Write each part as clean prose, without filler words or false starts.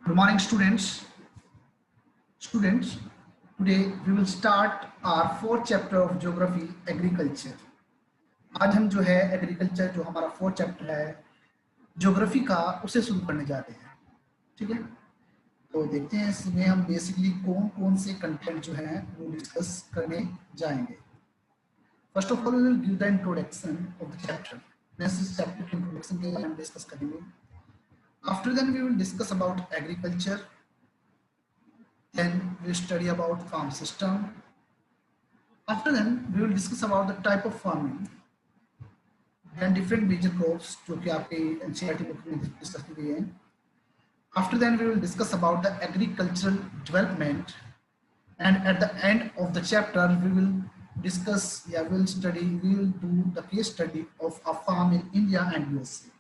Good morning, students. Today we will start our fourth chapter of geography, agriculture. आज हम जो है agriculture जो हमारा फोर्थ चैप्टर है ज्योग्राफी का उसे शुरू करने जा रहे हैं. ठीक है, तो देखते हैं इसमें हम बेसिकली कौन कौन से कंटेंट जो है वो डिस्कस करने जाएंगे. First of all we will give the introduction of the chapter. इस चैप्टर के इंट्रोडक्शन के हम डिस्कस करेंगे. After then we will discuss about agriculture. Then we will study about farm system. After then we will discuss about the type of farming and different major crops जो कि आपके NCERT book में discuss की गई है. After then we will discuss about the agricultural development, and at the end of the chapter we will discuss, we will do the case study of a farm in India and USA.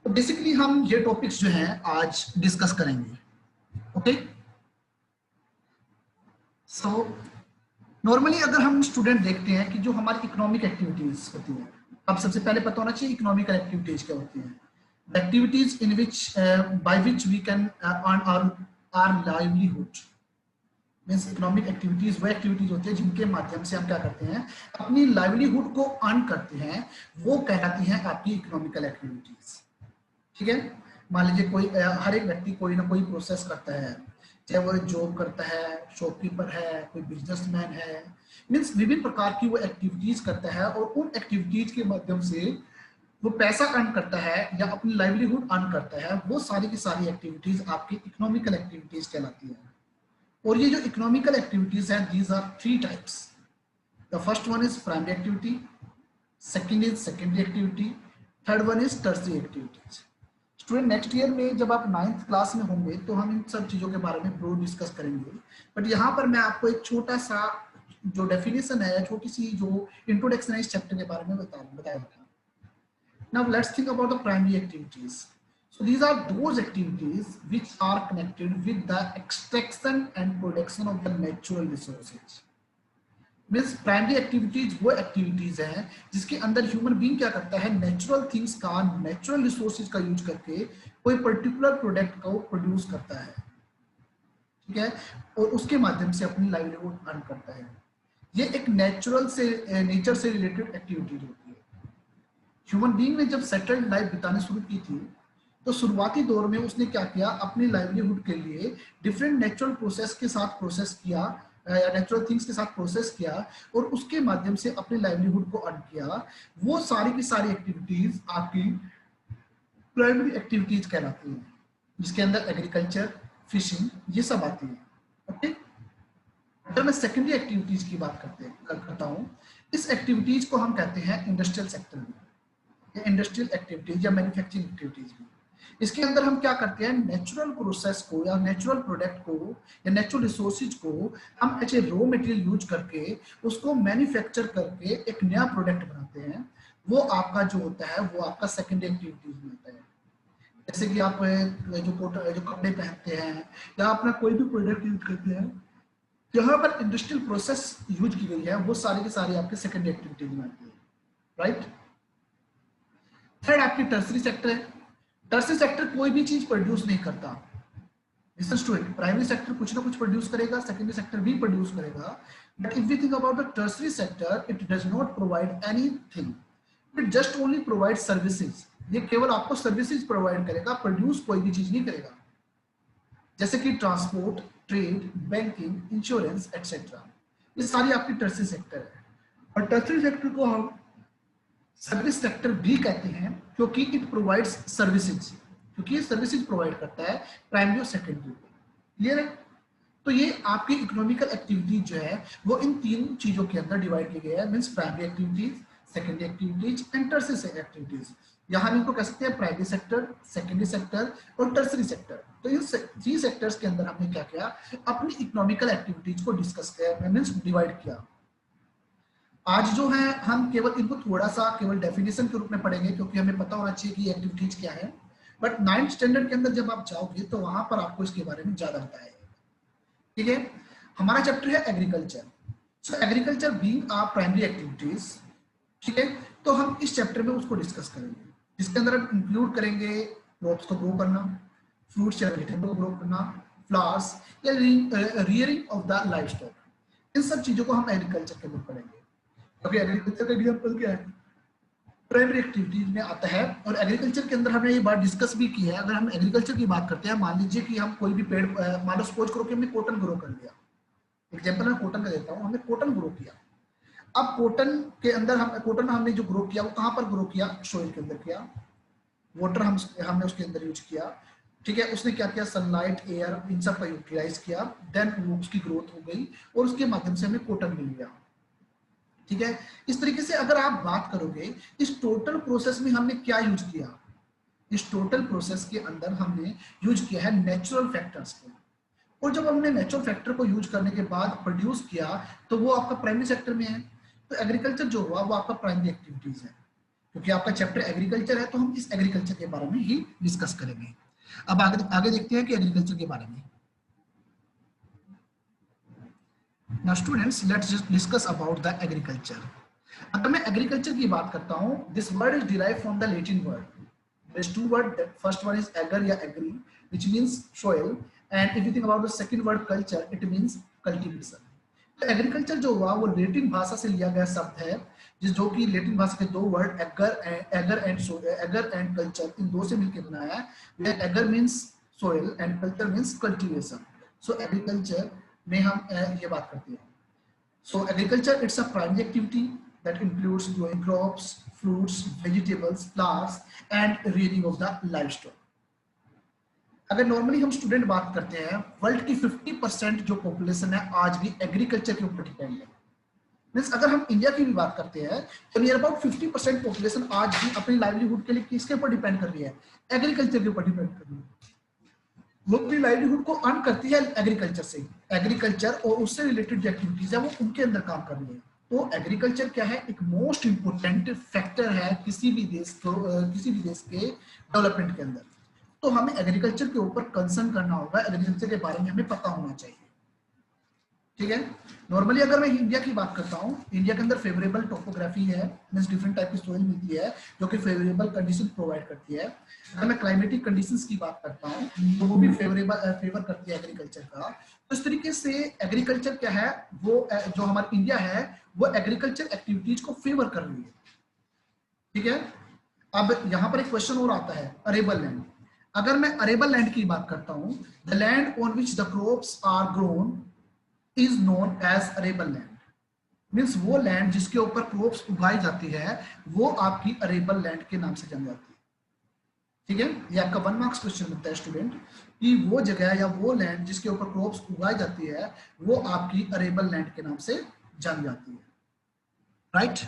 तो basically हम ये topics जो हैं आज discuss करेंगे. Okay, so normally अगर हम student देखते हैं कि जो हमारी इकोनॉमिक एक्टिविटीज होती हैं, अब सबसे पहले पता होना चाहिए इकोनॉमिकल एक्टिविटीज क्या होती हैं. The activities in which by which we can earn our livelihood. Means economic activities वो एक्टिविटीज होती है जिनके माध्यम से हम क्या करते हैं, अपनी लाइवलीहुड को अर्न करते हैं. वो कहलाती हैं आपकी इकोनॉमिकल एक्टिविटीज. ठीक है, मान लीजिए कोई हर एक व्यक्ति कोई ना कोई प्रोसेस करता है, चाहे वो जॉब करता है, शॉपकीपर है, कोई बिजनेसमैन है. मीन्स विभिन्न प्रकार की वो एक्टिविटीज करता है और उन एक्टिविटीज के माध्यम से वो पैसा अर्न करता है या अपनी लाइवलीहुड अर्न करता है. वो सारी की सारी एक्टिविटीज आपकी इकोनॉमिकल एक्टिविटीज कहलाती है. और ये जो इकोनॉमिकल एक्टिविटीज हैं, these are three types. The first one is primary activity, second is secondary activity, third one is tertiary activities. Student next year में जब आप 9th क्लास में होंगे तो हम इन सब चीज़ों के बारे में ब्रॉड डिस्कस करेंगे. बट यहाँ पर मैं आपको एक छोटा सा जो डेफिनेशन है, छोटी सी जो इंट्रोडक्शन है इस चैप्टर के बारे में बताया था. Now let's think about the primary activities. So these are those activities which are connected with the extraction and production of the natural resources. Means primary activities वो एक्टिविटीज हैं जिसके अंदर ह्यूमन बीइंग क्या करता है, नेचुरल थिंग्स का, natural resources का use करके कोई पर्टिकुलर प्रोडक्ट को प्रोड्यूस करता है. ठीक है, और उसके माध्यम से अपनी लाइवलीहुड अर्न करता है. ये एक नेचुरल से नेचर से रिलेटेड एक्टिविटीज होती है. ह्यूमन बीइंग ने जब सेटल्ड लाइफ बितानी शुरू की थी तो शुरुआती दौर में उसने क्या किया, अपनी लाइवलीहुड के लिए डिफरेंट नेचुरल प्रोसेस के साथ प्रोसेस किया या नेचुरल थिंग्स के साथ प्रोसेस किया और उसके माध्यम से अपनी लाइवलीहुड को अर्न किया. वो सारी की सारी एक्टिविटीज आपकी प्राइमरी एक्टिविटीज कहलाती हैं, जिसके अंदर एग्रीकल्चर, फिशिंग ये सब आती है. ओके, अगर मैं सेकेंडरी एक्टिविटीज की बात करता हूँ, इस एक्टिविटीज को हम कहते हैं इंडस्ट्रियल सेक्टर में, या इंडस्ट्रियल एक्टिविटीज या मैन्युफैक्चरिंग एक्टिविटीज में. इसके अंदर हम क्या करते हैं, नेचुरल प्रोसेस को या नेचुरल प्रोडक्ट को या नेचुरल रिसोर्सेज को हम as a raw material use करके उसको मैन्युफैक्चर करके एक नया प्रोडक्ट बनाते हैं. वो आपका जो होता है वो आपका सेकेंडरी एक्टिविटीज में होता है. जैसे कि आप जो कपड़े पहनते हैं या अपना कोई भी प्रोडक्ट यूज करते हैं, जहां पर इंडस्ट्रियल प्रोसेस यूज की गई है, वो सारी की सारी आपके सेकेंडरी एक्टिविटीज में आती है. राइट. थर्ड आपकी टर्सरी सेक्टर है. टर्सरी सेक्टर कोई भी चीज प्रोड्यूस नहीं करता. स्टूडेंट, प्राइमरी सेक्टर कुछ ना कुछ प्रोड्यूस करेगा, सेकेंडरी सेक्टर भी प्रोड्यूस करेगा. But if we think about the tertiary sector, it does not provide anything, it just only provide services. ये केवल आपको सर्विसेज प्रोवाइड करेगा, प्रोड्यूस कोई भी चीज नहीं करेगा. जैसे कि transport, trade, banking, insurance etcetera, ये सारी आपकी टर्सरी सेक्टर है. और टर्सरी सेक्टर को हम सर्विस सेक्टर भी कहते हैं क्योंकि इट प्रोवाइड्स सर्विसेज, क्योंकि ये सर्विसेज प्रोवाइड करता है प्राइमरी और सेकेंडरी को. क्लियर है. तो ये आपकी इकोनॉमिकल एक्टिविटीज जो है वो इन तीन चीजों के अंदर डिवाइड किए गए हैं. Means primary activities, secondary activities and tertiary activities. यहाँ हम इनको कह सकते हैं प्राइमरी सेक्टर, सेकेंडरी सेक्टर और टर्सरी सेक्टर. तो इन थ्री सेक्टर्स के अंदर हमने क्या किया, अपनी इकोनॉमिकल एक्टिविटीज को डिस्कस किया, मींस डिवाइड किया. आज जो है हम केवल इनको थोड़ा सा केवल डेफिनेशन के रूप में पढ़ेंगे क्योंकि हमें पता होना चाहिए कि ये एक्टिविटीज क्या है. बट 9th स्टैंडर्ड के अंदर जब आप जाओगे तो वहां पर आपको इसके बारे में ज्यादा बताएगा. ठीक है, हमारा चैप्टर है agriculture. So agriculture being our primary activities. ठीक है, तो हम इस चैप्टर में उसको डिस्कस करेंगे, जिसके अंदर हम इंक्लूड करेंगे क्रॉप्स को ग्रो करना, फ्रूट्स या वेजिटेबल ग्रो करना, फ्लावर्स या rearing of the life stock, इन सब चीजों को हम एग्रीकल्चर के अंदर पढ़ेंगे। क्योंकि एग्रीकल्चर का एग्जाम्पल क्या है, प्राइमरी एक्टिविटीज में आता है। और एग्रीकल्चर के अंदर हमने ये बात डिस्कस भी की है, अगर हम एग्रीकल्चर की बात करते हैं, मान लीजिए कि हम कोई भी पेड़, मान लो सपोज करो कि हमने कॉटन ग्रो कर लिया, एग्जाम्पल मैं कॉटन का देता हूँ, हमने कॉटन ग्रो किया। अब कॉटन के अंदर हम कॉटन हमने जो ग्रो किया वो कहाँ पर ग्रो किया, सोइल के अंदर किया, वाटर हमने उसके अंदर यूज किया, ठीक है। उसने क्या किया, सनलाइट, एयर, इन सब का यूटिलाइज किया, देन वो उसकी ग्रोथ हो गई और उसके माध्यम से हमें कॉटन मिल गया, ठीक है। इस तरीके से अगर आप बात करोगे इस टोटल प्रोसेस में हमने क्या यूज किया, इस टोटल प्रोसेस के अंदर हमने यूज किया है नेचुरल फैक्टर्स को। और जब हमने नेचुरल फैक्टर को यूज करने के बाद प्रोड्यूस किया तो वो आपका प्राइमरी सेक्टर में है। तो एग्रीकल्चर जो हुआ वो आपका प्राइमरी एक्टिविटीज है, क्योंकि आपका चैप्टर एग्रीकल्चर है तो हम इस एग्रीकल्चर के बारे में ही डिस्कस करेंगे। अब आगे देखते हैं कि एग्रीकल्चर के बारे में। Now students, let's just discuss about the agriculture. अगर मैं एग्रीकल्चर की बात करता हूँ, this word is derived from the Latin word. There's two words. First one is ager या agri, which means soil, and if you think about the second word culture, it means cultivation. तो agriculture जो हुआ वो Latin भाषा से लिया गया शब्द है, जो कि लेटिन भाषा के दो वर्ड एगर एंड कल्चर, इन दो से मिलकर बना है। Ager means soil and culture means cultivation. So agriculture में हम ये बात करते हैं। So agriculture it's a primary activity that includes growing crops, fruits, vegetables, flowers and rearing of the livestock. अगर नॉर्मली हम स्टूडेंट बात करते हैं, वर्ल्ड की 50% जो पॉपुलेशन है आज भी एग्रीकल्चर के ऊपर डिपेंड है। मींस अगर हम इंडिया की भी बात करते हैं तो नियर अबाउट 50% पॉपुलेशन आज भी अपनी लाइवलीहुड के लिए किसके ऊपर डिपेंड कर रही है, एग्रीकल्चर के ऊपर डिपेंड कर रही है। वो अपनी लाइवलीहुड को अर्न करती है एग्रीकल्चर से, एग्रीकल्चर और उससे रिलेटेड जो एक्टिविटीज है वो उनके अंदर काम कर रही है। तो एग्रीकल्चर क्या है, एक मोस्ट इंपोर्टेंट फैक्टर है किसी भी देश के डेवलपमेंट के अंदर। तो हमें एग्रीकल्चर के ऊपर कंसर्न करना होगा, एग्रीकल्चर के बारे में हमें पता होना चाहिए, ठीक है। नॉर्मली अगर मैं इंडिया की बात करता हूँ, इंडिया के अंदर फेवरेबल टोपोग्राफी है, मींस डिफरेंट टाइप की सोइल मिलती है जो कि फेवरेबल कंडीशन प्रोवाइड करती है। अगर मैं क्लाइमेटिक कंडीशंस की बात करता हूँ तो वो भी फेवर करती है एग्रीकल्चर का। तो इस तरीके से एग्रीकल्चर क्या है, वो जो हमारा इंडिया है वो एग्रीकल्चर एक्टिविटीज को फेवर कर रही है, ठीक है। अब यहाँ पर एक क्वेश्चन और आता है, अरेबल लैंड। अगर मैं अरेबल लैंड की बात करता हूं, the land on which the crops are grown is known as arable land. Means वो लैंड जिसके ऊपर क्रॉप्स उगाई जाती है वो आपकी अरेबल लैंड के नाम से जानी जाती है, ठीक है। ये आपका 1 मार्क्स क्वेश्चन बनता है स्टूडेंट, कि वो जगह या वो लैंड जिसके ऊपर क्रॉप्स उगाई जाती है वो आपकी अरेबल लैंड के नाम से जानी जाती है, राइट।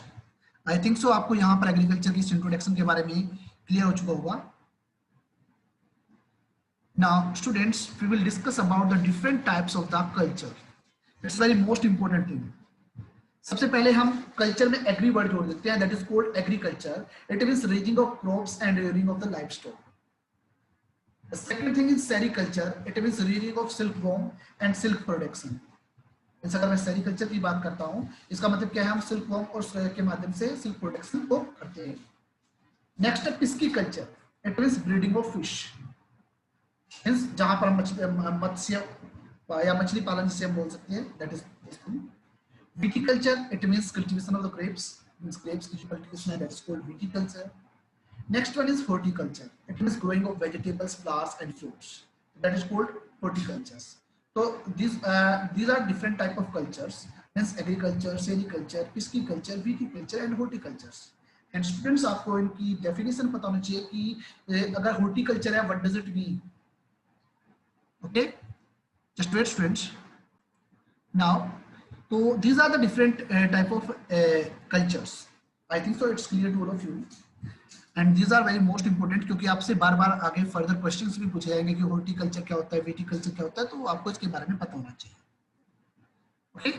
आई थिंक सो आपको यहाँ पर एग्रीकल्चर की इंट्रोडक्शन के बारे में क्लियर हो चुका होगा। Now students, we will discuss about the different types of the culture. It's very most important thing. सबसे पहले हम कल्चर में एग्री वर्ड जोड़ देते हैं, that is called agriculture. It means raising of crops and rearing of the livestock. The second thing is sericulture. It means rearing of silkworm and silk production. इस अगर मैं सेरिकल्चर की बात करता हूँ, इसका मतलब क्या है, हम सिल्कवर्म और सोया के माध्यम से सिल्क प्रोडक्शन को करते हैं। नेक्स्ट है pisciculture. It means breeding of fish, जहां पर हम मत्स्य या मछली पालन जिसे हम बोल सकते हैं, that is viticulture. It means cultivation of the grapes, means grapes की कल्टीवेशन है, that is called viticulture. Next one is horticulture. It means growing of vegetables, flowers and fruits, that is called horticulture. तो these are different type of cultures, means agriculture, sericulture, pisciculture, viticulture and horticulture. And students आपको इनकी definition पता होना चाहिए कि अगर horticulture है what does it mean? Okay, just wait students. Now, so these are the different type of cultures. I think so it's clear to all of you. And these are very most important, क्योंकि आपसे बार बार आगे further questions भी पूछे जाएंगे कि horticulture क्या होता है, विटिकल्चर क्या होता है, तो आपको इसके बारे में पता होना चाहिए, okay.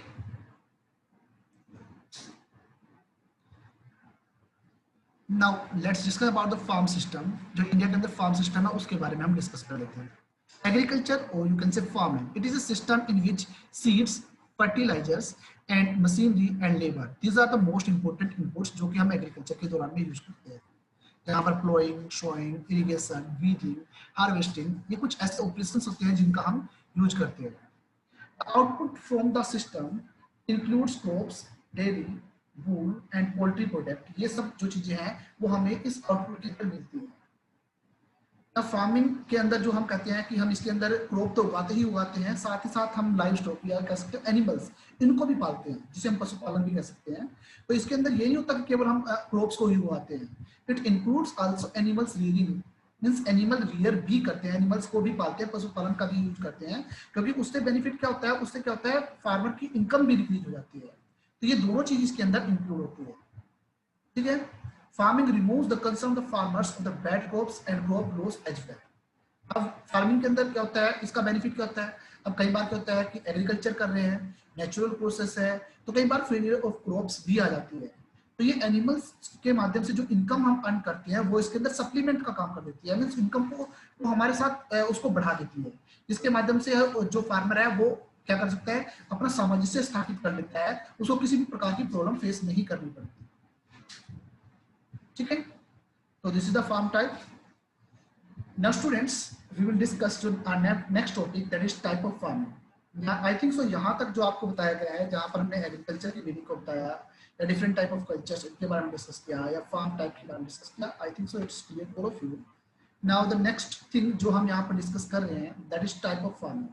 Now let's discuss about the farm system. जो इंडिया के अंदर फार्म सिस्टम है उसके बारे में हम डिस्कस कर लेते हैं। एग्रीकल्चर और you can say farming, it is a system in which seeds, fertilisers and machinery and labour, these are the most important inputs जो कि हम एग्रीकल्चर के दौरान में यूज करते हैं। यहाँ पर ploughing, showing, irrigation, weeding, harvesting, ये कुछ ऐसे ऑपरेशंस होते हैं जिनका हम यूज करते हैं। Output from the system includes crops, dairy, wool and poultry product. ये सब जो चीजें हैं वो हमें इस आउटपुट के अंदर मिलती है। फार्मिंग के अंदर जो हम कहते हैं कि हम इसके अंदर क्रॉप तो उगाते ही उगाते हैं, साथ ही साथ हम लाइव स्टॉक या कह सकते हैं एनिमल्स, इनको भी पालते हैं, जिसे हम पशुपालन भी कह सकते हैं। तो इसके अंदर ये नहीं होता कि केवल हम क्रॉप्स को ही उगाते हैं, it includes also animals rearing, means animal rear भी करते हैं, एनिमल्स को भी पालते हैं, पशुपालन का भी यूज करते हैं, क्योंकि उससे बेनिफिट क्या होता है, उससे क्या होता है, फार्मर की इनकम भी इंक्रीज हो जाती है। तो ये दोनों चीज इसके अंदर इंक्लूड होती है। ठीक है, farming removes the concern of farmers of the bad crops and crop loss as well. अब फार्मिंग के अंदर क्या होता है, इसका बेनिफिट क्या होता है, अब कई बार क्या होता है कि एग्रीकल्चर कर रहे हैं, नेचुरल प्रोसेस है, तो कई बार फेलियर ऑफ क्रॉप्स भी आ जाती है। तो ये एनिमल्स के माध्यम से जो इनकम हम अर्न करते हैं वो इसके अंदर सप्लीमेंट का काम कर देती है, मींस इनकम को वो हमारे साथ उसको बढ़ा देती है। इसके माध्यम से जो फार्मर है वो क्या कर सकता है, अपना सामंजस्य स्थापित कर लेता है, उसको किसी भी प्रकार की प्रॉब्लम फेस नहीं करनी पड़ती। ठीक है, तो this is the farm type. Now students, we will discuss our next topic, that is type of farming. I think so यहाँ तक जो आपको बताया गया है, जहाँ पर हमने एग्रीकल्चर की मीनिंग को बताया या डिफरेंट टाइप ऑफ कल्चर्स के बारे में डिस्कस किया या फार्म टाइप के बारे में डिस्कस किया, I think so it's clear for of you. Now the next thing जो हम यहाँ पर डिस्कस कर रहे हैं, that is type of farming.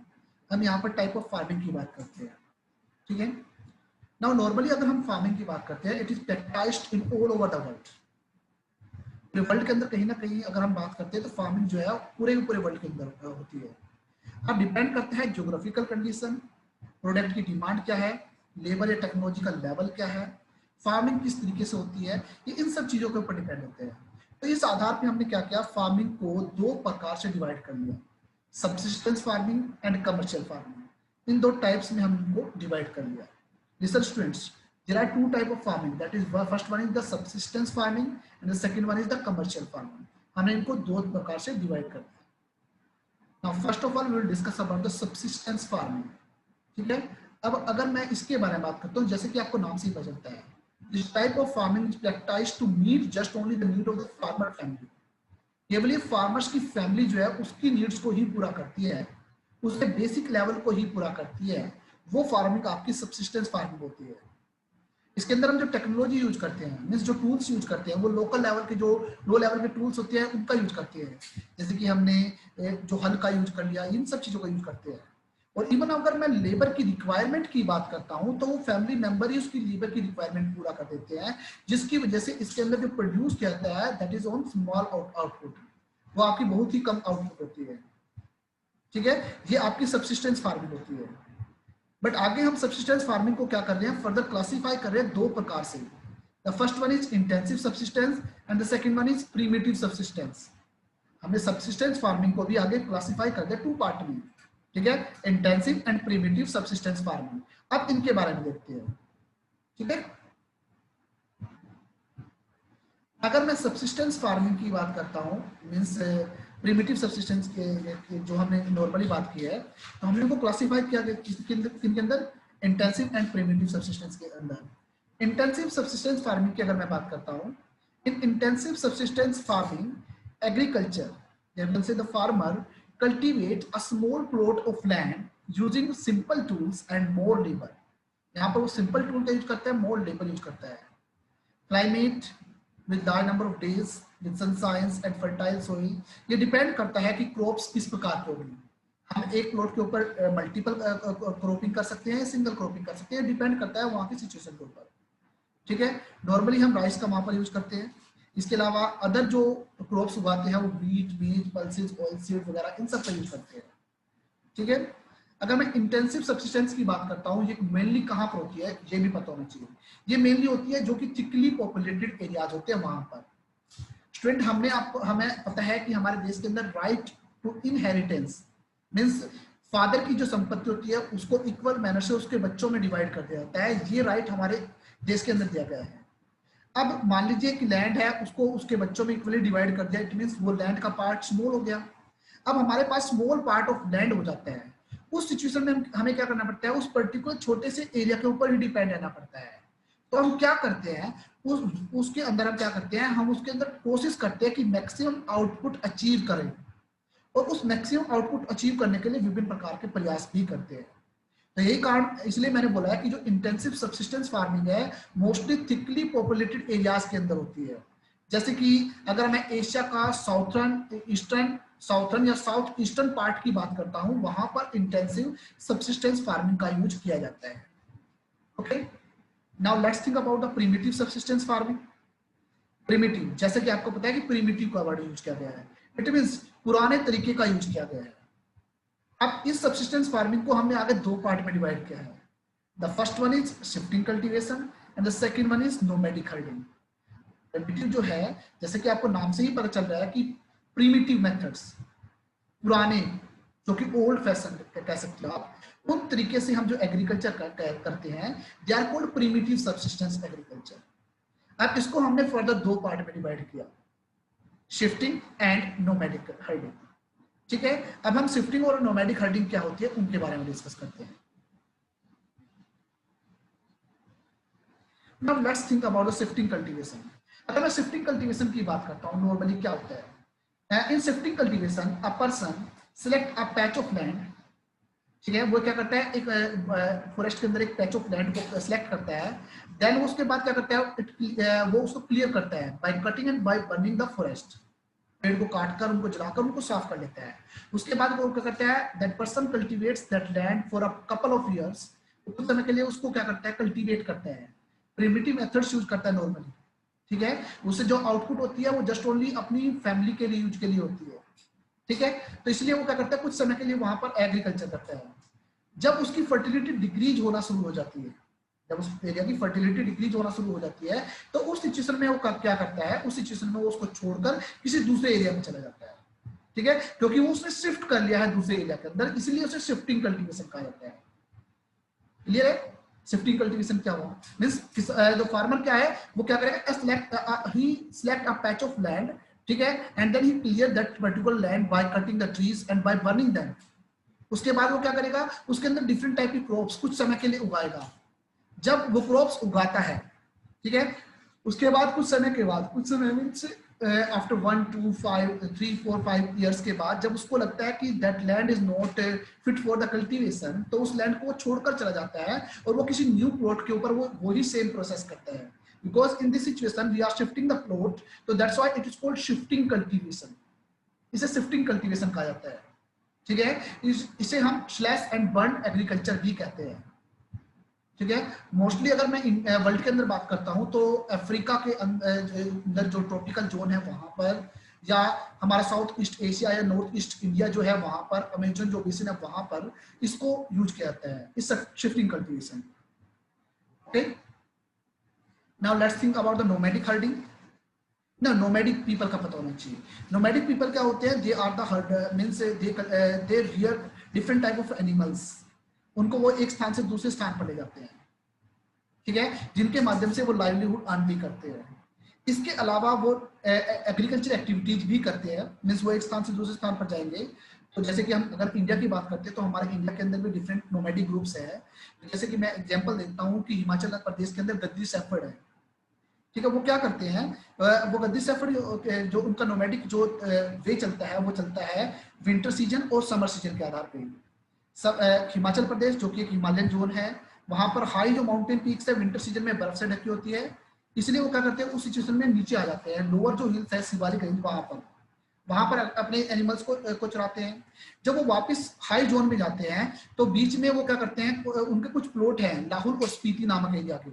हम यहाँ पर टाइप ऑफ फार्मिंग की बात करते हैं। ठीक है, नाउ नॉर्मली अगर हम फार्मिंग की बात करते हैं, it is practised in all over the world. World के अंदर कहीं ना कहीं अगर हम बात करते हैं तो फार्मिंग जो है पूरे वर्ल्ड के अंदर होती है। अब डिपेंड करता है ज्योग्राफिकल कंडीशन, प्रोडक्ट की डिमांड क्या है, लेबर या टेक्नोलॉजी का लेवल क्या है, फार्मिंग किस तरीके से होती है, ये इन सब चीजों के ऊपर डिपेंड होते हैं। तो इस आधार पे हमने क्या किया, फार्मिंग को दो प्रकार से डिवाइड कर लिया, subsistence farming and commercial farming. इन दो टाइप्स में हम इनको डिवाइड कर लिया। Research students, there are two type of farming, that is first one is the subsistence farming and the second one is the commercial farming। हमने इनको दो प्रकार से डिवाइड कर दिया। now first of all we will discuss about the subsistence farming। ठीक है, अब अगर मैं इसके बारे में बात करता हूँ, जैसे कि आपको नाम से ही पता चलता है, this type of farming is practiced to meet just only the need of the farmer family। केवल ये फार्मर्स की फैमिली जो है उसकी नीड्स को ही पूरा करती है, उसके बेसिक लेवल को ही पूरा करती है, वो फार्मिंग आपकी सब्सिस्टेंस फार्मिंग होती है। इसके अंदर हम जो टेक्नोलॉजी यूज करते हैं, मींस जो टूल्स यूज करते हैं, वो लोकल लेवल के जो लो लेवल के टूल्स होते हैं उनका यूज करते हैं। जैसे कि हमने जो हल का यूज कर लिया, इन सब चीजों का यूज करते हैं। और इवन अगर मैं लेबर की रिक्वायरमेंट की बात करता हूं तो वो फैमिली मेंबर ही उसकी लेबर की रिक्वायरमेंट पूरा कर देते हैं, जिसकी वजह से इसके अंदर जो प्रोड्यूस किया जाता है that is on small output, वो आपकी बहुत ही कम आउटपुट होती है। ठीक है, ये आपकी सब्सिस्टेंस फार्मिंग होती है। बट आगे हम सब्सिस्टेंस फार्मिंग को क्या कर रहे हैं, फर्दर क्लासिफाई कर रहे हैं दो प्रकार से। The first one is intensive subsistence and the second one is primitive subsistence. हमने सब्सिस्टेंस फार्मिंग को भी आगे क्लासिफाई कर दिया टू पार्ट में। ठीक है, intensive and primitive subsistence farming. अब इनके बारे में देखते हैं। ठीक है, अगर मैं सब्सिस्टेंस फार्मिंग की बात करता हूँ, मीन्स प्रिमिटिव सब्सिस्टेंस के जो हमने नॉर्मली बात की है, तो हमने उनको क्लासिफाई किया किनके अंदर, इंटेंसिव एंड प्रिमिटिव सब्सिस्टेंस के अंदर। इंटेंसिव सब्सिस्टेंस फार्मिंग की अगर मैं बात करता हूँ, in intensive subsistence farming agriculture the farmer cultivate a small plot of land using simple tools and more labour. यहाँ पर वो सिंपल टूल का यूज करता है, मोर लेबर यूज करता है। Climate with the number of days, with sunshine and fertile soil, ये depend करता है कि क्रॉप्स किस प्रकार की होगी। हम एक प्लॉट के ऊपर मल्टीपल क्रॉपिंग कर सकते हैं, सिंगल क्रॉपिंग कर सकते हैं, डिपेंड करता है वहाँ की सिचुएशन के ऊपर। ठीक है, नॉर्मली हम राइस का वहाँ पर यूज करते हैं। इसके अलावा अदर जो क्रॉप्स उगाते हैं वो व्हीट, पल्सेस, ऑयल सीड वगैरह इन सब का यूज करते हैं। ठीक है, अगर मैं इंटेंसिव सब्सिस्टेंस की बात करता हूँ, ये मेनली कहाँ पर होती है ये भी पता होना चाहिए। ये मेनली होती है जो कि थिकली पॉपुलेटेड एरियाज होते हैं वहां पर। स्टूडेंट, हमें पता है कि हमारे देश के अंदर right to inheritance means father की जो संपत्ति होती है उसको इक्वल मैनर से उसके बच्चों में डिवाइड कर दिया जाता है। ये राइट हमारे देश के अंदर दिया गया है। अब मान लीजिए कि लैंड है, उसको उसके बच्चों में इक्वली डिवाइड कर दिया, इट मींस वो लैंड का पार्ट स्मॉल हो गया। अब हमारे पास स्मॉल पार्ट ऑफ लैंड हो जाता है, उस सिचुएशन में हमें क्या करना पड़ता है, उस पर्टिकुलर छोटे से एरिया के ऊपर ही डिपेंड रहना पड़ता है। तो हम क्या करते हैं, उसके अंदर हम क्या करते हैं, हम उसके अंदर कोशिश करते हैं कि मैक्सिमम आउटपुट अचीव करें, और उस मैक्सिमम आउटपुट अचीव करने के लिए विभिन्न प्रकार के प्रयास भी करते हैं। तो यही कारण, इसलिए मैंने बोला है कि जो इंटेंसिव सबसिस्टेंस फार्मिंग है मोस्टली थिकली पॉपुलेटेड एरियाज के अंदर होती है। जैसे कि अगर मैं एशिया का साउथर्न या साउथ ईस्टर्न पार्ट की बात करता हूं, वहां पर इंटेंसिव सबसिस्टेंस फार्मिंग का यूज किया जाता है। Okay, now let's think about the primitive subsistence farming. Primitive, जैसे कि आपको पता है कि प्रिमिटिव का वर्ड यूज किया गया है, इट मींस पुराने तरीके का यूज किया गया है। अब इस सबसिस्टेंस फार्मिंग को हमने आगे दो पार्ट में डिवाइड किया है। The first one is shifting cultivation and the second one is nomadic herding. Primitive जो है, जैसे कि आपको नाम से ही पता चल रहा है कि प्रिमिटिव मेथड्स, पुराने, जो कि ओल्ड फैशन कह सकते हो आप, उन तरीके से हम जो एग्रीकल्चर करते हैं, they are called primitive subsistence agriculture. अब इसको हमने फर्दर दो पार्ट में डिवाइड किया, शिफ्टिंग एंड नोमैडिक हर्डिंग। ठीक है, अब हम शिफ्टिंग और नोमैडिक हर्डिंग क्या होती है उनके बारे में डिस्कस करते हैं। Now let's think about the shifting cultivation. अगर मैं शिफ्टिंग कल्टीवेशन की बात करता हूं, नॉर्मली क्या होता है, in shifting cultivation a person select a patch of land. ठीक है, वो क्या करता है, एक फॉरेस्ट के अंदर एक पैच ऑफ लैंड को सिलेक्ट करता है, देन उसके बाद क्या करता है, वो उसको क्लियर करता है by cutting and by burning the forest. पेड़ को काटकर, उनको जलाकर, उनको साफ कर लेता है। उसके बाद वो क्या करता है, that person cultivates that land for a couple of years. कुछ समय के लिए उसको क्या करता है, कल्टीवेट करता है, प्रिमिटिव मेथड्स यूज करता है नॉर्मली। ठीक है, उससे जो आउटपुट होती है वो जस्ट ओनली अपनी फैमिली के लिए यूज के लिए होती है। ठीक है, तो इसलिए वो क्या करता है, कुछ समय के लिए वहां पर एग्रीकल्चर करता है। जब उसकी फर्टिलिटी डिक्रीज होना शुरू हो जाती है, जब उस एरिया की फर्टिलिटी डिक्रीज होना शुरू हो जाती है, तो उस सिचुएशन में वो क्या करता है, उस सिचुएशन में वो उसको छोड़कर किसी दूसरे एरिया में चला जाता है। ठीक है, क्योंकि वो उसने शिफ्ट कर लिया है दूसरे एरिया के अंदर, इसलिए उसे शिफ्टिंग कल्टीवेशन कहा जाता है। क्लियर है? शिफ्टिंग कल्टीवेशन क्या हुआ, मींस जो फार्मर क्या है, वो क्या करेगा, he select a patch of land, ठीक है, and then he clear that particular land by cutting the trees and by burning them. उसके बाद वो क्या करेगा, उसके अंदर डिफरेंट टाइप की क्रॉप्स कुछ समय के लिए उगाएगा। जब वो क्रॉप्स उगाता है, ठीक है, उसके बाद कुछ समय के बाद, कुछ समय मींस आफ्टर 1 2 5 3 4 5 ईयर्स के बाद, जब उसको लगता है कि that land is not fit for the cultivation, तो उस लैंड को वो छोड़कर चला जाता है और वो किसी न्यू प्लॉट के ऊपर वो वही सेम प्रोसेस करता है। Because in this situation we are shifting the plot, तो that's why it is called shifting cultivation. इसे शिफ्टिंग कल्टीवेशन कहा जाता है। ठीक है, इसे हम स्लैश एंड बर्न एग्रीकल्चर भी कहते हैं। ठीक है, मोस्टली अगर मैं वर्ल्ड के अंदर बात करता हूं, तो अफ्रीका के अंदर जो ट्रॉपिकल जोन है वहां पर, या हमारा साउथ ईस्ट एशिया या नॉर्थ ईस्ट इंडिया जो है वहां पर, अमेजन जो बेसिन है वहां पर इसको यूज किया जाता है, इस shifting cultivation. Okay, now let's think about the nomadic herding. ना, नोमैडिक पीपल का पता होना चाहिए। नोमैडिक पीपल क्या होते हैं, they are the herd, means they rear different type of animals. उनको वो एक स्थान से दूसरे स्थान पर ले जाते हैं, ठीक है, जिनके माध्यम से वो लाइवलीहुड अर्न भी करते हैं। इसके अलावा वो एग्रीकल्चर एक्टिविटीज भी करते हैं, मींस वो एक स्थान से दूसरे स्थान पर जाएंगे। तो जैसे कि हम अगर इंडिया की बात करते हैं, तो हमारे इंडिया के अंदर भी डिफरेंट नोमैडिक ग्रुप्स है। जैसे कि मैं एग्जांपल देता हूँ कि हिमाचल प्रदेश के अंदर गद्दी शेफर्ड है। ठीक है, वो क्या करते हैं, वो गद्दी शेफर्ड जो उनका नोमैडिक जो वे चलता है, वो चलता है विंटर सीजन और समर सीजन के आधार पर। सब हिमाचल प्रदेश जो कि एक हिमालयन जोन है, वहां पर हाई जो माउंटेन पीक्स है विंटर सीजन में बर्फ से ढकी होती है, इसलिए वो क्या करते हैं, उस सिचुएशन में नीचे आ जाते हैं। लोअर जो हिल्स है शिवालिक रेंज, वहां पर अपने एनिमल्स को चराते हैं। जब वो वापस हाई जोन में जाते हैं, तो बीच में वो क्या करते हैं, उनके कुछ प्लॉट हैं लाहौल और स्पीति नामक एरिया के,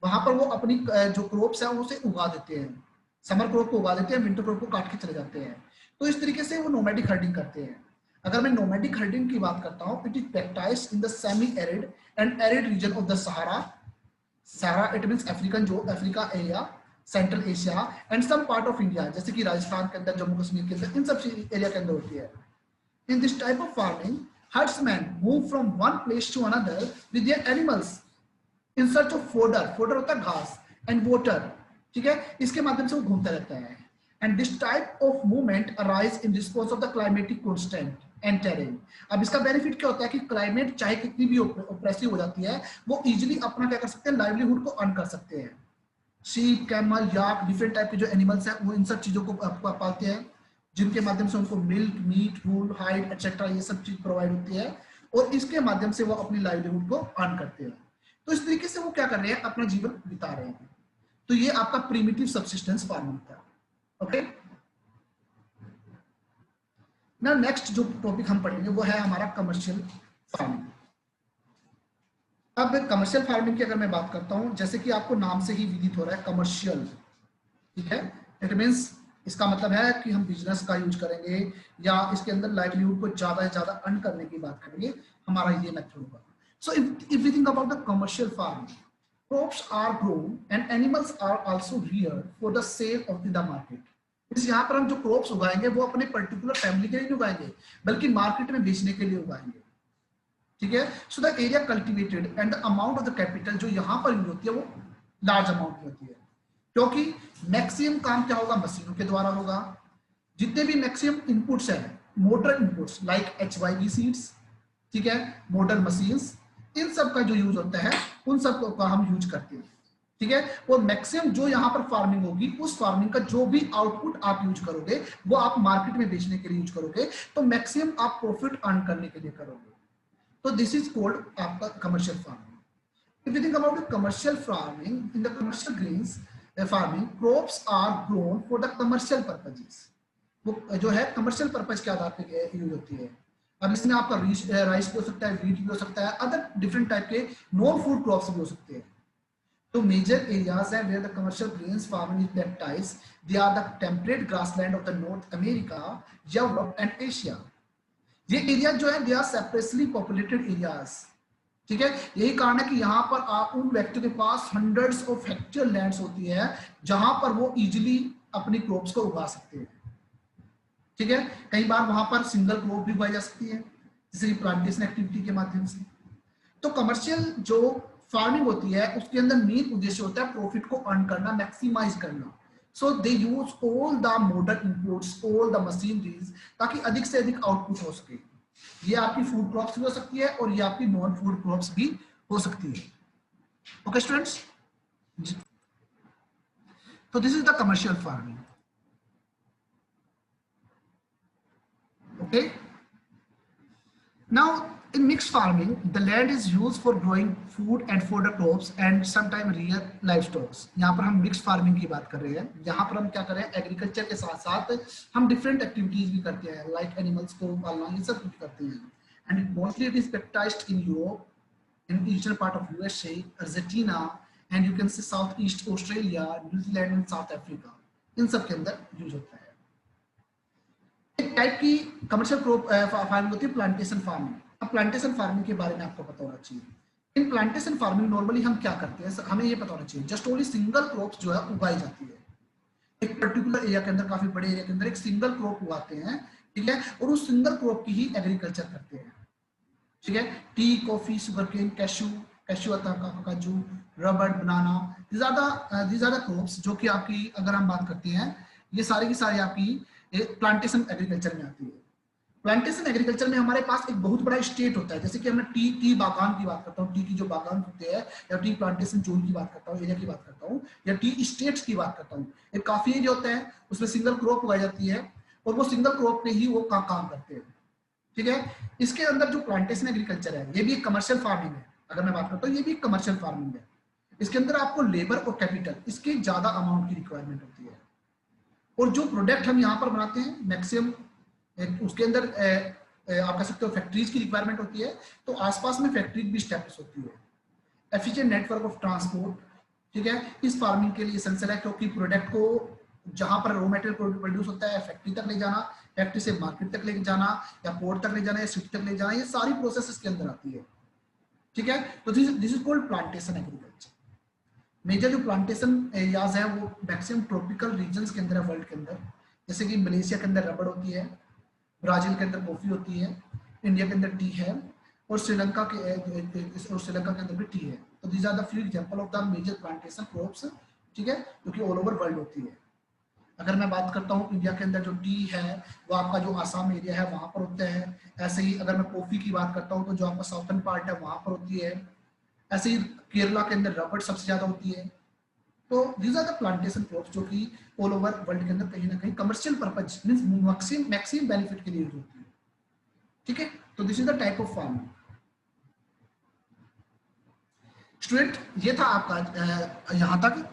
वहां पर वो अपनी जो क्रॉप्स है उसे उगा देते हैं। समर क्रॉप को उगा देते हैं, विंटर क्रॉप को काट के चले जाते हैं। तो इस तरीके से वो नोमैडिक हर्डिंग करते हैं। अगर मैं नोमैडिक हर्डिंग की बात करता हूं, it is practised in the semi arid and arid region of the Sahara. Sahara it means African, जो Africa area, central Asia and some part of India, जैसे कि राजस्थान के अंदर, जम्मू कश्मीर के अंदर, इन सब एरिया के अंदर होती है। In this type of farming, herdsmen move from one place to another with their animals in search of fodder। fodder होता है घास, and water। ठीक है, इसके माध्यम से वो घूमता रहता है। and this type of movement arise in response of the climatic constant। And terrain. अब इसका बेनिफिट क्या होता है कि क्लाइमेट चाहे कितनी भी ओप्रेसिव हो जाती है, वो इजीली अपना क्या कर सकते हैं, लाइवलीहुड को अर्न कर सकते हैं। शीप, कैमल, याक, डिफरेंट टाइप के जो एनिमल्स हैं वो इन सब चीजों को पालते हैं, जिनके माध्यम से उनको मिल्क, मीट, वूल, हाइड एक्सेट्रा ये सब चीज प्रोवाइड होती है, और इसके माध्यम से वो अपनी लाइवलीहुड को अर्न करते हैं। तो इस तरीके से वो क्या कर रहे हैं, अपना जीवन बिता रहे हैं। तो ये आपका प्रीमिटिव सब्सिस्टेंस फार्मिंग था। ओके, ना नेक्स्ट जो टॉपिक हम पढ़ेंगे वो है हमारा कमर्शियल फार्मिंग। अब कमर्शियल फार्मिंग की अगर मैं बात करता हूं, जैसे कि आपको नाम से ही विदित हो रहा है कमर्शियल, ठीक है, इट मींस इसका मतलब है कि हम बिजनेस का यूज करेंगे या इसके अंदर लाइवलीहुड को ज्यादा से ज्यादा अर्न करने की बात करेंगे, हमारा ये मेथड होगा। So if we think about the commercial farming, crops are grown and animals are also reared for the sale of the market। इस यहाँ पर हम जो क्रॉप्स उगाएंगे वो अपने पर्टिकुलर फैमिली के लिए नहीं उगाएंगे, बल्कि मार्केट में बेचने के लिए उगाएंगे, ठीक है। So the area cultivated and the amount of the capital जो यहाँ पर यूज होती है वो लार्ज अमाउंट की होती है, क्योंकि मैक्सिमम काम क्या होगा, मशीनों के द्वारा होगा। जितने भी मैक्सिमम इनपुट्स हैं, motor inputs like HYV seeds, ठीक है, मोटर मशीन्स, इन सब का जो यूज होता है उन सब का हम यूज करते हैं, ठीक है। और मैक्सिमम जो यहाँ पर फार्मिंग होगी, उस फार्मिंग का जो भी आउटपुट आप यूज करोगे वो आप मार्केट में बेचने के लिए यूज करोगे, तो मैक्सिमम आप प्रॉफिट अर्न करने के लिए करोगे। तो दिस इज कॉल्ड आपका commercial farming. If you think about commercial farming, in the commercial grains farming, crops are grown for the commercial purposes. वो जो है कमर्शियल पर्पज के आधार पर यूज होती है। अब इसमें आपका राइस भी हो सकता है, वीट भी हो सकता है, अदर डिफरेंट टाइप के नॉन फूड क्रॉप्स भी हो सकते हैं। तो मेजर एरियाज है where the commercial grains farming is practice, they are the temperate grassland of the North America, Europe and Asia. ये एरिया जो है they are separately populated areas, ठीक है। यही कारण है कि यहाँ पर आप उन व्यक्तियों के पास हंड्रेड्स ऑफ हेक्टेयर लैंड्स होती है जहां पर वो इजिली अपनी क्रॉप्स को उगा सकते हैं, ठीक है। कई बार वहां पर सिंगल क्रॉप भी उगाई जा सकती है, जैसे प्लांटेशन एक्टिविटी के माध्यम से। तो कमर्शियल जो फार्मिंग होती है उसके अंदर मेन उद्देश्य होता है प्रॉफिट को अर्न करना, मैक्सिमाइज करना। So they use all the modern inputs, all the machineries, ताकि अधिक से अधिक आउटपुट हो सके। ये आपकी फूड क्रॉप्स भी हो सकती है और ये आपकी नॉन फूड क्रॉप्स भी हो सकती है। ओके स्टूडेंट्स, तो this is the commercial farming. Okay, now in mixed farming the land is used for growing food and fodder crops and sometimes rear livestock। यहाँ पर हम मिक्स्ड फार्मिंग की बात कर रहे हैं, यहाँ पर हम क्या कर रहे हैं, एग्रीकल्चर के साथ साथ हम डिफरेंट एक्टिविटीज भी करते हैं, लाइक एनिमल्स को पालना, ये सब कुछ करते हैं। And mostly it is practised in Europe, in eastern part of USA, Argentina and you can say south east Australia, New Zealand and South Africa, इन सब के अंदर यूज होता है। एक टाइप की कमर्शियल क्रॉप फार्मिंग होती है प्लांटेशन फार्मिंग। अब प्लांटेशन फार्मिंग के बारे में आपको पता होना चाहिए। इन प्लांटेशन फार्मिंग नॉर्मली हम क्या करते हैं, हमें ये पता होना चाहिए, जस्ट ओनली सिंगल क्रॉप्स जो है उगाई जाती है। एक पर्टिकुलर एरिया के अंदर, काफी बड़े एरिया के अंदर एक सिंगल क्रॉप उगाते हैं, ठीक है, और उस सिंगल क्रॉप की ही एग्रीकल्चर करते हैं, ठीक है। Tea, coffee, sugar cane, cashew आता है, काजू, rubber, banana, these are the crops जो कि आपकी अगर हम बात करते हैं, ये सारी की सारी आपकी प्लांटेशन एग्रीकल्चर में आती है। प्लांटेशन एग्रीकल्चर में हमारे पास एक बहुत बड़ा स्टेट होता है, जैसे कि हमने टी बागान की बात करता हूँ, टी की जो बागान होते हैं, या टी प्लांटेशन जोन की बात करता हूँ, एरिया की बात करता हूँ, या टी स्टेट्स की बात करता हूँ। एक काफी एरिया होता है, उसमें सिंगल क्रॉप उगाई जाती है और वो सिंगल क्रॉप पे ही वो काम करते हैं, ठीक है। इसके अंदर जो प्लांटेशन एग्रीकल्चर है ये भी एक कमर्शियल फार्मिंग है। अगर मैं बात करता हूँ, ये भी कमर्शियल फार्मिंग है। इसके अंदर आपको लेबर और कैपिटल, इसके ज्यादा अमाउंट की रिक्वायरमेंट होती है, और जो प्रोडक्ट हम यहाँ पर बनाते हैं मैक्सिमम उसके अंदर आप कह सकते हो फैक्ट्रीज की रिक्वायरमेंट होती है, तो आसपास में फैक्ट्री भी स्टैब्लिश होती है। एफिशिएंट नेटवर्क ऑफ ट्रांसपोर्ट, ठीक है, इस फार्मिंग के लिए एसेंशियल है, क्योंकि प्रोडक्ट को जहां पर रॉ मटेरियल प्रोड्यूस होता है फैक्ट्री तक ले जाना, फैक्ट्री से मार्केट तक ले जाना, या पोर्ट तक ले जाना, या सिटी तक ले जाना, ये सारी प्रोसेस इसके अंदर आती है, ठीक है। तो this is called plantation agriculture. Major जो प्लांटेशन एरियाज है वो मैक्सिमम ट्रॉपिकल रीजन्स के अंदर है वर्ल्ड के अंदर, जैसे कि मलेशिया के अंदर रबड़ होती है, ब्राजील के अंदर कॉफी होती है, इंडिया के अंदर टी है, और श्रीलंका के अंदर भी टी है। तो these are the few example of the major plantation crops, ठीक है, जो कि ऑल ओवर वर्ल्ड होती है। अगर मैं बात करता हूँ इंडिया के अंदर जो टी है वो आपका जो आसाम एरिया है वहां पर होता है। ऐसे ही अगर मैं कॉफी की बात करता हूँ तो जो आपका साउथर्न पार्ट है वहां पर होती है। ऐसे ही केरला के अंदर रबड़ सबसे ज्यादा होती है। तो these are the plantation crops जो कि ऑल ओवर वर्ल्ड के अंदर कहीं ना कहीं commercial purpose means maximum benefit के लिए यूज होती है। ठीक है, तो this is the type of farm. Student ये था आपका यहाँ तक।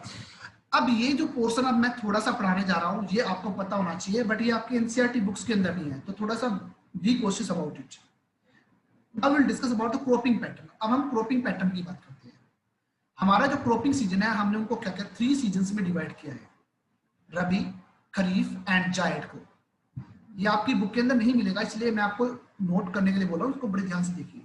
अब ये जो पोर्शन अब मैं थोड़ा सा पढ़ाने जा रहा हूँ ये आपको पता होना चाहिए, बट ये आपके एनसीईआरटी बुक्स के अंदर नहीं है, तो थोड़ा सा बी कोशिश about it. Now will discuss about the cropping pattern. अब हम क्रॉपिंग पैटर्न की बात करते हैं। हमारा जो क्रॉपिंग सीजन है हमने उनको क्या क्या 3 सीजन्स में डिवाइड किया है, रबी, खरीफ एंड जायद को। ये आपकी बुक के अंदर नहीं मिलेगा, इसलिए मैं आपको नोट करने के लिए बोल रहा हूँ, उसको बड़े ध्यान से देखिए।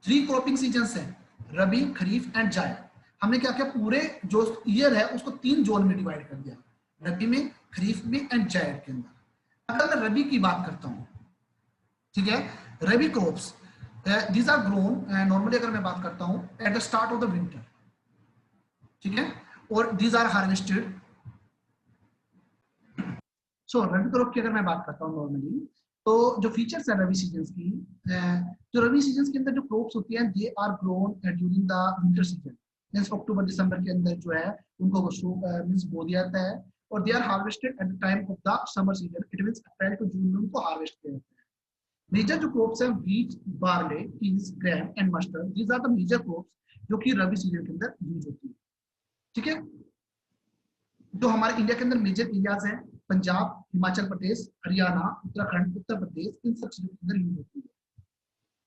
3 क्रॉपिंग सीजन्स हैं, रबी, खरीफ एंड जायद। हमने क्या किया, पूरे जो ईयर है उसको 3 जोन में डिवाइड कर दिया, रबी में, खरीफ में एंड जायद के अंदर। अगर मैं रबी की बात करता हूँ, ठीक है, rabi crops these are grown normally, अगर मैं बात करता हूँ at the start of the winter, ठीक है, और these are harvested. So rabi crop की अगर मैं बात करता हूँ नॉर्मली, तो जो फीचर्स है रबी सीजन की, जो रबी सीजन के अंदर जो क्रॉप्स होती हैं they are grown during the winter season, means अक्टूबर दिसंबर के अंदर जो है उनको मींस बो दिया जाता है, और they are harvested at the time of the summer season, it means April to June में उनको हार्वेस्ट किया जाता है। मेजर जो क्रॉप्स हैं wheat, barley, peas, grain and mustard, these are the major crops जो कि रबी सीजन के अंदर यूज होती है। ठीक है, जो हमारे इंडिया के अंदर मेजर एरियाज हैं, पंजाब, हिमाचल प्रदेश, हरियाणा, उत्तराखंड, उत्तर प्रदेश, इन सब चीजों के अंदर यूज होती है।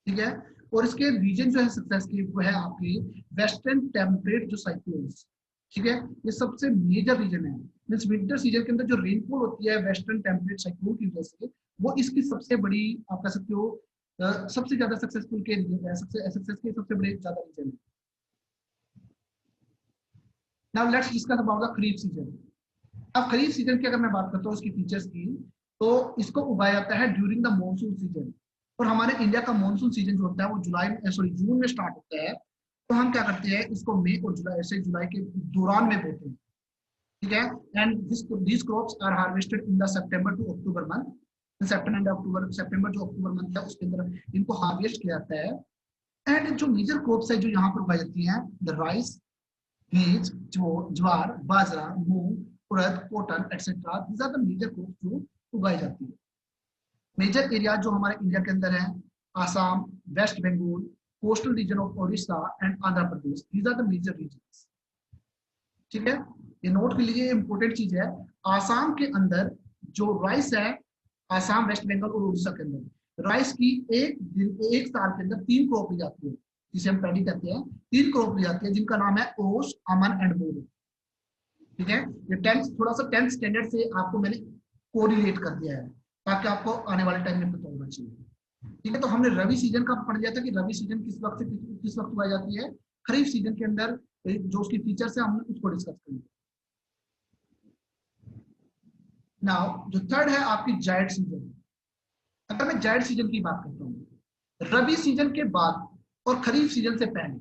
ठीक है, और इसके रीजन जो है सक्सेस के वो है आपके वेस्टर्न टेम्परेट जो साइक्लोन्स। ठीक है, ये सबसे मेजर रीजन है, मींस विंटर सीजन के अंदर जो रेनफॉल होती है वेस्टर्न टेम्परेट साइक्लोन की वजह से, वो इसकी सबसे बड़ी, आप कह सकते हो सबसे ज्यादा सक्सेसफुल के सक्सेस के सबसे बड़े ज्यादा रीजन है। Now let's discuss about the kharif season. अब खरीफ सीजन की अगर मैं बात करता हूँ उसकी फीचर्स की, तो इसको उगाया जाता है ड्यूरिंग द मॉनसून सीजन। और हमारे इंडिया का मॉनसून सीजन जो होता है वो जून में स्टार्ट होता है। तो हम क्या करते हैं, इसको मई और जुलाई के दौरान में बोते हैं। ठीक है, and this crops are harvested in the September to October month. सितंबर जो अक्टूबर मंथ है उसके अंदर इनको हार्वेस्ट किया जाता है। एंड जो मेजर क्रॉप्स है जो यहाँ पर उगाई जाती है, द राइस, बीज, jowar, bajra, moong, urad, cotton etcetera, these are the major crops जो उगाई जाती है। मेजर एरिया जो हमारे इंडिया के अंदर है, Assam, West Bengal, coastal region of Odisha and Andhra Pradesh, these are the major regions. ठीक है, ये नोट के लिए इंपॉर्टेंट चीज है। आसाम के अंदर जो राइस है, आसाम, वेस्ट बंगाल और उड़ीसा के अंदर राइस की एक साल के अंदर 3 क्रॉप ली जाती है, जिसे हम पैडी कहते हैं। 3 क्रॉप ली जाती है जिनका नाम है ओस, अमन एंड बोरो। ठीक है, ये 10th थोड़ा सा 10th स्टैंडर्ड से आपको मैंने कोरिलेट कर दिया है ताकि आपको आने वाले टाइम में पता होना चाहिए। ठीक है, तो हमने रबी सीजन का पढ़ लिया था कि रबी सीजन किस वक्त से किस वक्त उगाई जाती है। खरीफ सीजन के अंदर जो उसकी फीचर्स है हमने उसको डिस्कस कर लिया। नाउ जो थर्ड है आपकी जायद सीजन। अगर मैं जायद सीजन की बात करता हूँ, रबी सीजन के बाद और खरीफ सीजन से पहले,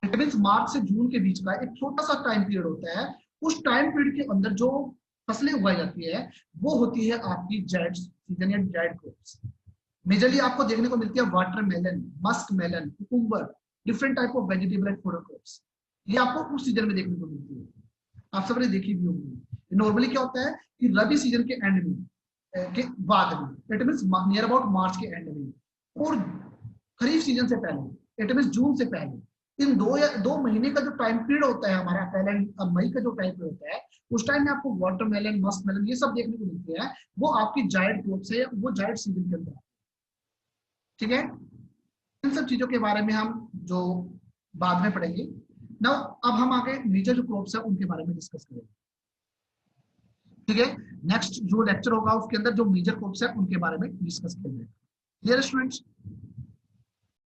इट मींस मार्च से जून के बीच का एक छोटा सा टाइम पीरियड होता है। उस टाइम पीरियड के अंदर जो फसलें उगाई जाती है वो होती है आपकी जायद सीजन या जायद क्रॉप्स। मेजरली आपको देखने को मिलती है watermelon, musk melon, cucumber, different type of vegetable and food crops. ये आपको उस सीजन में देखने को मिलती है, आप सबने देखी भी होंगी। नॉर्मली क्या होता है कि रबी सीजन के एंड में के बाद में, इट मींस नियर अबाउट मार्च के एंड में, और खरीफ सीजन से पहले, इट मींस जून से पहले, इन 2 महीने का जो टाइम पीरियड होता है हमारा, पहले मई का जो टाइम पीरियड होता है, उस टाइम में आपको वाटरमेलन, मस्क मेलन ये सब देखने को मिलते हैं। वो आपकी जायद क्रॉप्स है, वो जायद सीजन के अंदर। ठीक है, इन सब चीजों के बारे में हम जो बाद में पढ़ेंगे। नाउ अब हम आगे मेजर जो क्रॉप्स है उनके बारे में डिस्कस करेंगे। ठीक है, नेक्स्ट जो लेक्चर होगा उसके अंदर जो मेजर क्रॉप्स है उनके बारे में डिस्कस करेंगे। Clear students?